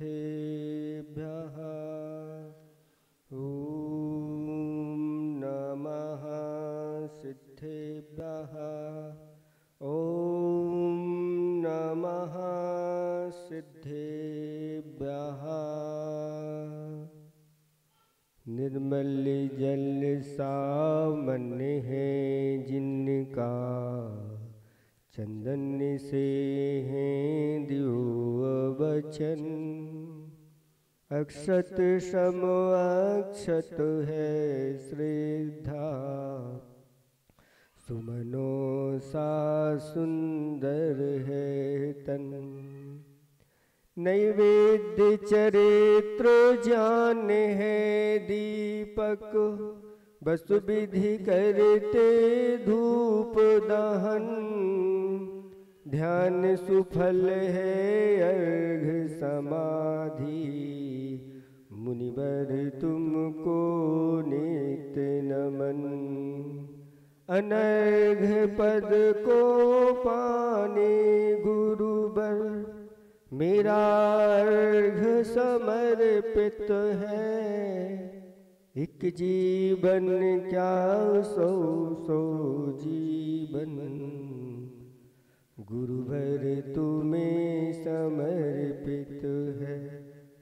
सिद्धेभ्यः ॐ नमः सिद्धेभ्यः ॐ नमः सिद्धेभ्यः। निर्मल जल सामान्य है जिनका, चंदन से हैं दिव्य वचन। अक्षत सम अक्षत है श्रद्धा, सुमनों सा सुंदर है तन। नैवेद्य चरित्र ज्ञान है दीपक, बस विधि करते धूप दहन। ध्यान सुफल है अर्घ समाधि, मुनिवर तुमको नित्य नमन। अनर्घ पद को पाने गुरुवर, मेरा अर्घ समर्पित है। एक जीवन क्या सौ सौ जीवन, गुरुवर तुम्हें समर्पित है।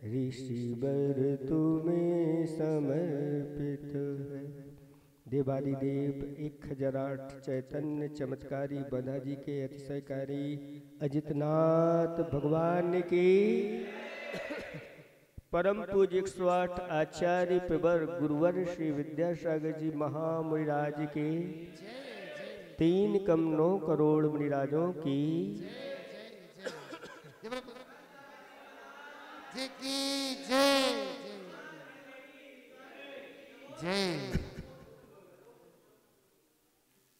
ऋषिवर तुम्हें समर्पित है। देवादिदेव 1008 चैतन्य चमत्कारी बंधाजी के अतिशयकारी अजितनाथ भगवान की परम पूज्य 108 आचार्य प्रवर गुरुवर श्री विद्यासागर जी महामुनिराज के 3 कम 9 करोड़ मुनिराजों की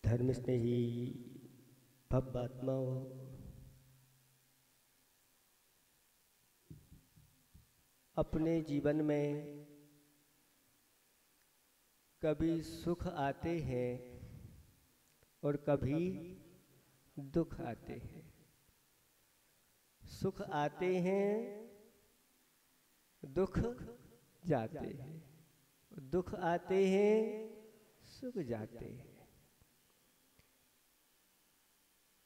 धर्म स्नेही भव्य आत्माओं, अपने जीवन में कभी सुख आते हैं और कभी दुख आते हैं। सुख आते हैं, दुख जाते हैं, दुख आते हैं, सुख जाते हैं।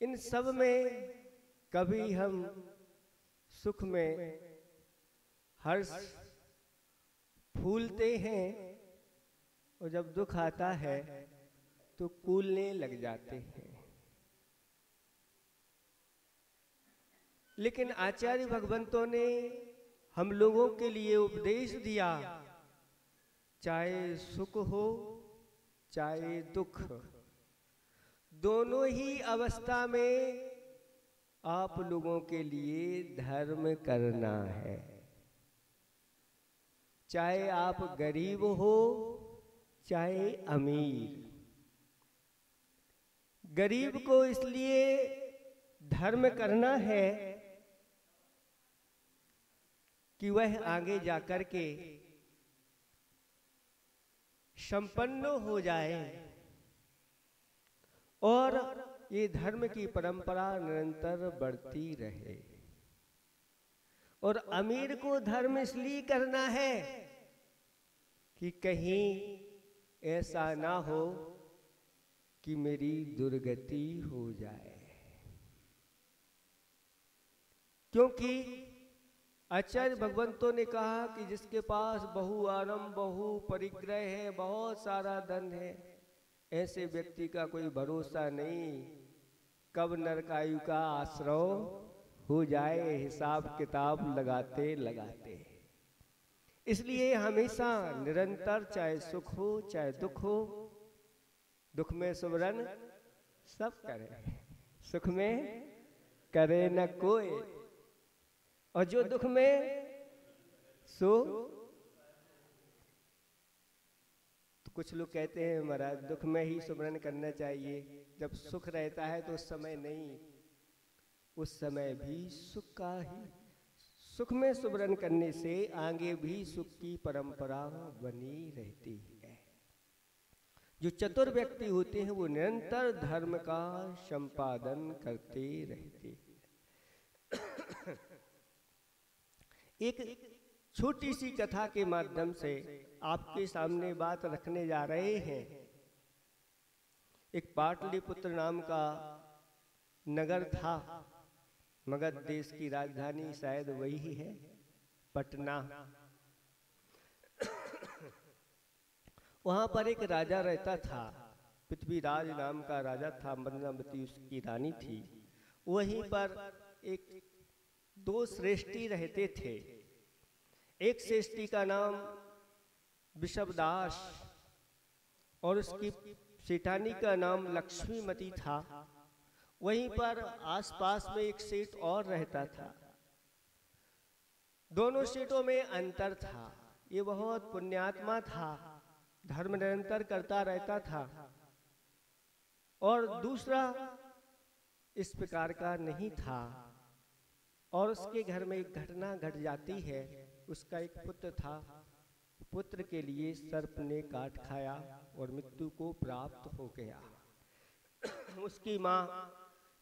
इन सब में कभी हम सुख में हर्ष फूलते हैं और जब दुख आता है तो कूलने लग जाते हैं। लेकिन आचार्य भगवंतों ने हम लोगों के लिए उपदेश दिया, चाहे सुख हो चाहे दुख, दोनों ही अवस्था में आप लोगों के लिए धर्म करना है। चाहे आप गरीब हो चाहे अमीर। गरीब को इसलिए धर्म करना है कि वह आगे जाकर के संपन्न हो जाए और ये धर्म की परंपरा निरंतर बढ़ती रहे। और अमीर को धर्म इसलिए करना है कि कहीं ऐसा ना हो कि मेरी दुर्गति हो जाए। क्योंकि आचार्य भगवंतों ने कहा कि जिसके पास बहु आरंभ बहु परिग्रह है, बहुत सारा धन है, ऐसे व्यक्ति का कोई भरोसा नहीं कब नरकायु का आश्रय हो जाए, हिसाब किताब लगाते लगाते। इसलिए हमेशा निरंतर चाहे सुख हो चाहे दुख हो, दुख में सुमरन सब करे, सुख में करे न कोई। और जो दुख में सो, तो कुछ लोग कहते हैं महाराज दुख में ही सुमरन करना चाहिए, जब सुख रहता है तो उस समय नहीं, उस समय भी सुख का ही, सुख में सुमरन करने से आगे भी सुख की परंपरा बनी रहती है। जो चतुर व्यक्ति होते हैं वो निरंतर धर्म का संपादन करते रहते हैं। एक छोटी सी कथा के माध्यम से आपके सामने बात रखने जा रहे हैं। एक पाटलिपुत्र नाम का नगर था। मगध देश की राजधानी शायद वही है, पटना। वहां पर एक राजा रहता था, पृथ्वीराज नाम का राजा था, मदनावती उसकी रानी थी। वहीं पर एक दो श्रेष्ठी रहते थे। एक श्रेष्ठी का नाम विषवदास और उसकी सेठानी का नाम लक्ष्मीमती था। वहीं पर आसपास में एक सेठ और रहता था। दोनों सेठों में अंतर था। ये बहुत पुण्यात्मा था, धर्म निरंतर करता रहता था, और दूसरा इस प्रकार का नहीं था। और उसके घर में एक घटना घट जाती है। उसका एक पुत्र था। पुत्र के लिए सर्प ने काट खाया और मृत्यु को प्राप्त हो गया। उसकी माँ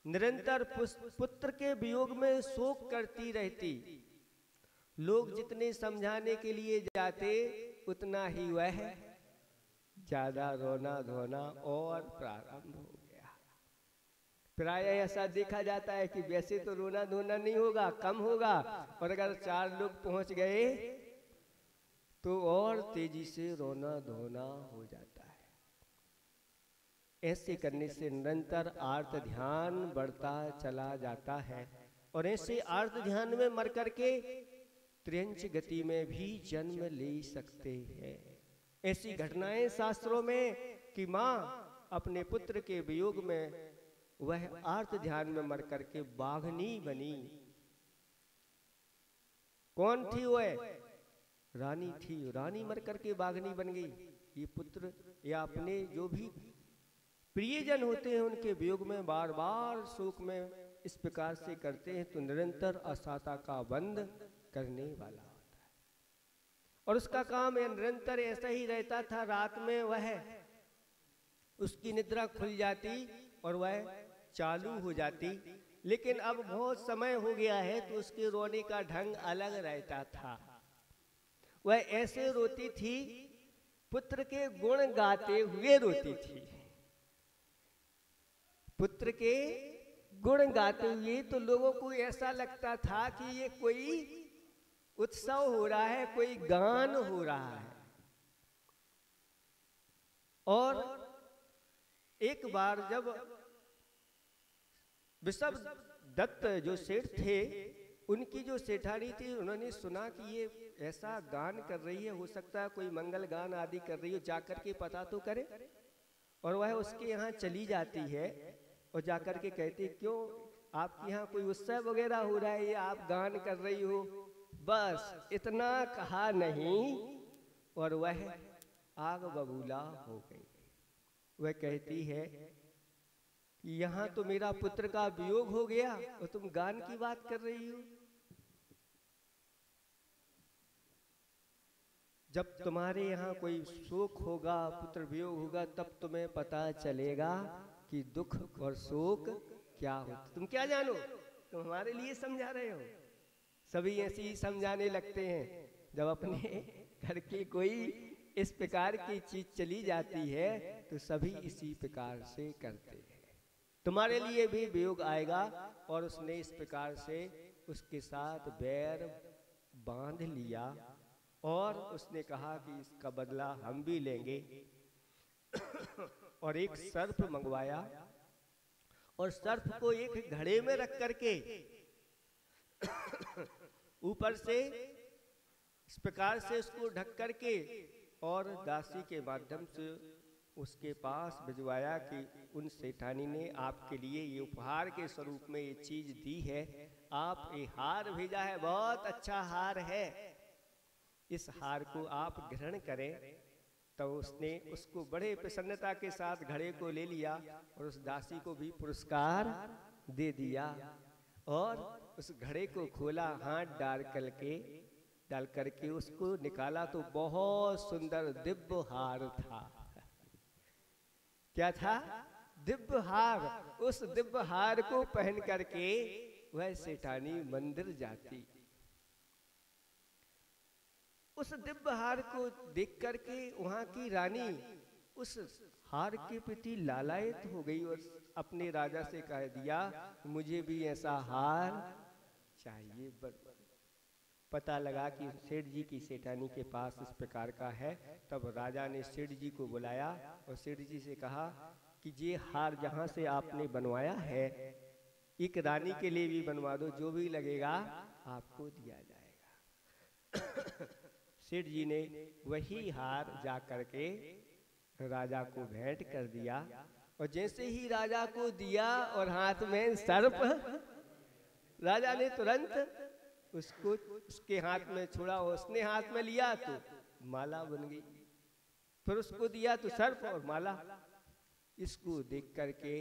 निरंतर पुत्र के वियोग में शोक करती रहती। लोग जितने समझाने के लिए जाते उतना ही वह ज्यादा रोना धोना और प्रारंभ हो गया। प्राय ऐसा देखा जाता है कि वैसे तो रोना धोना नहीं होगा, कम होगा, और अगर 4 लोग पहुंच गए तो और तेजी से रोना धोना हो जाता है। ऐसे करने से निरंतर आर्त ध्यान बढ़ता चला जाता है, और ऐसे आर्त ध्यान में मर करके त्र्यंच गति में भी जन्म ले सकते हैं। ऐसी घटनाएं शास्त्रों में कि माँ अपने पुत्र के वियोग में वह आर्त ध्यान में मर करके बाघनी बनी। कौन थी वह? रानी थी। रानी मर करके बाघनी बन गई। ये पुत्र या अपने जो भी प्रियजन होते हैं उनके वियोग में बार बार शोक में इस प्रकार से करते हैं तो निरंतर असाता का बंध करने वाला होता है। और उसका काम निरंतर ऐसा ही रहता था। रात में वह उसकी निद्रा खुल जाती और वह चालू हो जाती। लेकिन अब बहुत समय हो गया है तो उसके रोने का ढंग अलग रहता था। वह ऐसे रोती थी, पुत्र के गुण गाते हुए रोती थी। पुत्र के गुण गाते हुए तो लोगों को ऐसा लगता था कि ये कोई उत्सव हो रहा है, कोई गान हो रहा है। और एक बार जब विषव दत्त जो सेठ थे, उनकी जो सेठानी थी, उन्होंने सुना कि ये ऐसा गान कर रही है, हो सकता है कोई मंगल गान आदि कर रही हो, जाकर के पता तो करे। और वह उसके यहाँ चली जाती है और जाकर के कहती, क्यों आपके यहाँ कोई उत्सव वगैरह हो रहा है, ये आप गान कर रही हो? बस इतना कहा नहीं और वह आग बबूला हो गई। वह कहती है कि यहाँ तो मेरा पुत्र का वियोग हो गया और तुम गान की बात कर रही हो। जब तुम्हारे यहाँ कोई शोक होगा, पुत्र वियोग होगा, तब तुम्हें पता चलेगा कि दुख और शोक क्या होता। तुम क्या जानो, तुम हमारे लिए समझा रहे हो। सभी ऐसे ही समझाने लगते हैं। जब अपने घर की कोई इस प्रकार की चीज चली जाती है तो सभी इसी प्रकार से करते हैं। तुम्हारे लिए भी वियोग आएगा। और उसने इस प्रकार से उसके साथ बैर बांध लिया और उसने कहा कि इसका बदला हम भी लेंगे। और एक सर्प मंगवाया और सर्प को एक घड़े में रख करके ऊपर से इस प्रकार से उसको ढक करके और दासी के माध्यम से उसके पास भिजवाया कि उन सेठानी ने आपके लिए ये उपहार के स्वरूप में ये चीज दी है, आप ये हार भेजा है, बहुत अच्छा हार है, इस हार को आप ग्रहण करें। तो उसने उसको बड़े प्रसन्नता के साथ घड़े को ले लिया और उस दासी को भी पुरस्कार दे दिया। और उस घड़े को खोला, हाथ डाल करके उसको निकाला तो बहुत सुंदर दिव्य हार था। क्या था? दिव्य हार। उस दिव्य हार को पहन करके वह सेठानी मंदिर जाती। उस दिव्य हार को देख करके वहां की रानी उस हार के प्रति लालायित हो गई और अपने राजा से कह दिया, मुझे भी ऐसा हार चाहिए। पता लगा कि सेठ जी की सेठानी के पास इस प्रकार का है। तब राजा ने सेठ जी को बुलाया और सेठ जी से कहा कि ये हार जहाँ से आपने बनवाया है, एक रानी के लिए भी बनवा दो, जो भी लगेगा आपको दिया जाएगा। सेठ जी ने वही हार जा करके राजा को भेंट कर दिया और जैसे ही राजा को दिया और हाथ में सर्प, राजा ने तुरंत उसको उसके हाथ में छोड़ा, उसने हाथ में लिया तो माला बन गई, फिर उसको दिया तो सर्प और माला। इसको देख करके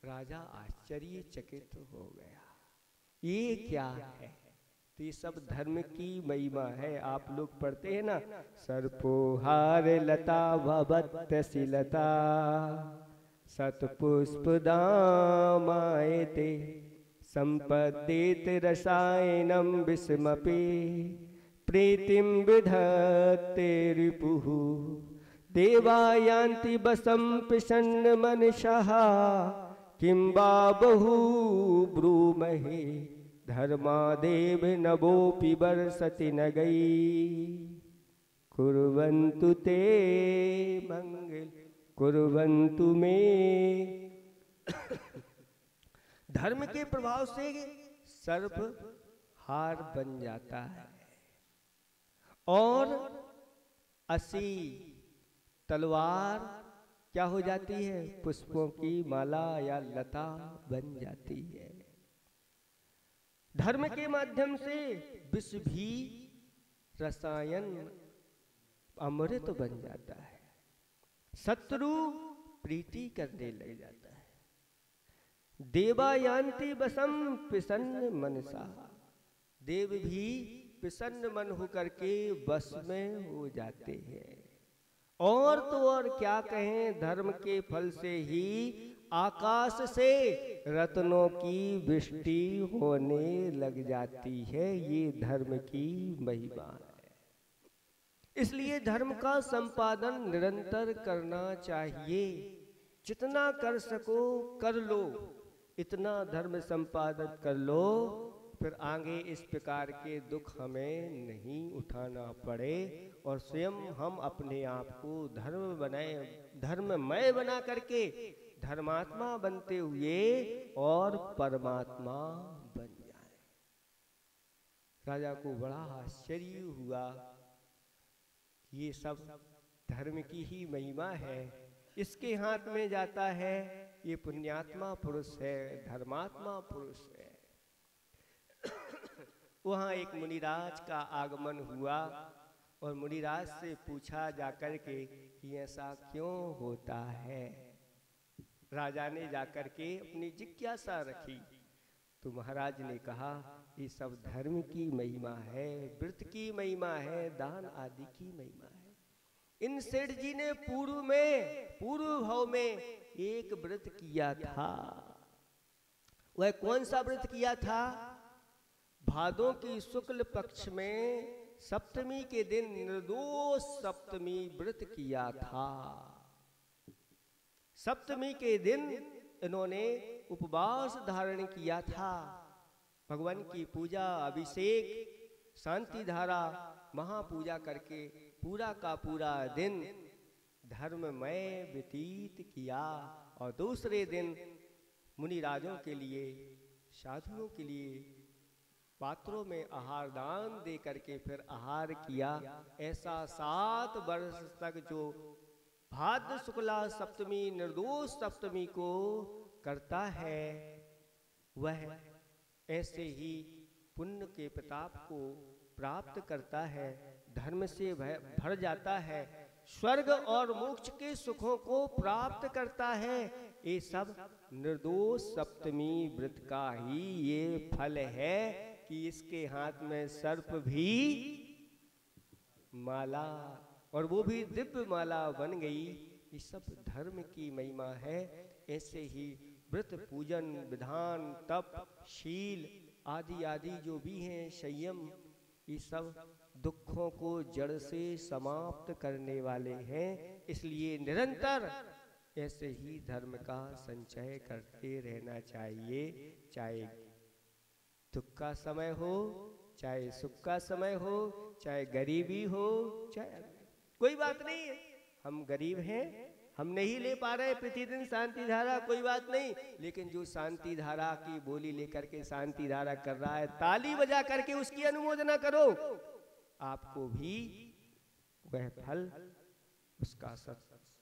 राजा आश्चर्यचकित हो गया, ये क्या है? तो ये सब धर्म की महिमा है। आप लोग पढ़ते हैं ना, सर्पोहार लता भवत शिलता सतपुष्प दामायते संपद्येत रसायनम विषमपि प्रीतिम विधत्ते रिपुः देवायान्ति बसं प्रसन्न मनसः किं वा बहु ब्रूमहे धर्मादेव नभोपि वर्षति न गई कुर्वन्तु ते मंगल कुर्वन्तु मे। धर्म के प्रभाव से सर्प हार बन जाता है और असी तलवार क्या हो जाती है? पुष्पों की माला या लता बन जाती है। धर्म के माध्यम से विष भी रसायन अमृत बन जाता है, शत्रु प्रीति करने लग जाता है। देवायांति बसम प्रसन्न मनसा, देव भी प्रसन्न मन होकर के बस में हो जाते हैं। और तो और क्या कहें, धर्म के फल से ही आकाश से रत्नों की वृष्टि होने लग जाती है। ये धर्म की महिमा है। इसलिए धर्म का संपादन निरंतर करना चाहिए। जितना कर सको कर लो, इतना धर्म संपादन कर लो, फिर आगे इस प्रकार के दुख हमें नहीं उठाना पड़े और स्वयं हम अपने आप को धर्म बनाए, धर्ममय बना करके धर्मात्मा बनते हुए और परमात्मा बन जाए। राजा को बड़ा आश्चर्य हुआ, ये सब धर्म की ही महिमा है। इसके हाथ में जाता है, ये पुण्यात्मा पुरुष है, धर्मात्मा पुरुष है। वहाँ एक मुनिराज का आगमन हुआ और मुनिराज से पूछा जाकर के कि ऐसा क्यों होता है। राजा ने जाकर के अपनी जिज्ञासा रखी तो महाराज ने कहा, ये सब धर्म की महिमा है, व्रत की महिमा है, दान आदि की महिमा है। इन सेठ जी ने पूर्व भाव में एक व्रत किया था। वह कौन सा व्रत किया था? भादों की शुक्ल पक्ष में सप्तमी के दिन निर्दोष सप्तमी व्रत किया था। सप्तमी के दिन इन्होंने उपवास धारण किया था। भगवान की पूजा, अभिषेक, शांति धारा, महापूजा करके पूरा का पूरा दिन धर्ममय व्यतीत किया और दूसरे दिन मुनिराजों के लिए, साधुओं के लिए पात्रों में आहार दान दे करके फिर आहार किया। ऐसा 7 वर्ष तक जो भाद्र शुक्ला सप्तमी निर्दोष सप्तमी को करता है, वह ऐसे ही पुण्य के प्रताप को प्राप्त करता है, धर्म से भर जाता है, स्वर्ग और मोक्ष के सुखों को प्राप्त करता है। ये सब निर्दोष सप्तमी व्रत का ही ये फल है कि इसके हाथ में सर्प भी माला, और वो भी दिव्य माला बन गई। ये सब धर्म की महिमा है। ऐसे ही व्रत, पूजन, विधान, तप, शील आदि आदि जो भी हैं, संयम, ये सब दुखों को जड़ से समाप्त करने वाले हैं। इसलिए निरंतर ऐसे ही धर्म का संचय करते रहना चाहिए, चाहे दुख का समय हो, चाहे सुख का समय हो, चाहे गरीबी हो, चाहे कोई बात नहीं है। हम गरीब हैं, हम नहीं ले पा रहे प्रतिदिन शांति धारा, कोई बात नहीं, लेकिन जो शांति धारा की बोली लेकर के शांति धारा कर रहा है, ताली बजा करके उसकी अनुमोदना करो, आपको भी वह फल, उसका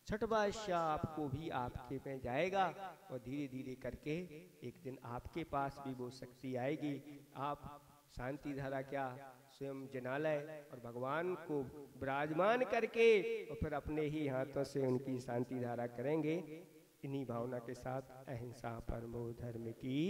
छठवां हिस्सा आपको भी आपके में जाएगा। और धीरे धीरे करके एक दिन आपके पास भी वो शक्ति आएगी। आप शांति धारा क्या, स्वयं जनालय और भगवान को विराजमान करके और फिर अपने ही हाथों से उनकी शांति धारा करेंगे। इन्हीं भावना के साथ अहिंसा परमो धर्म की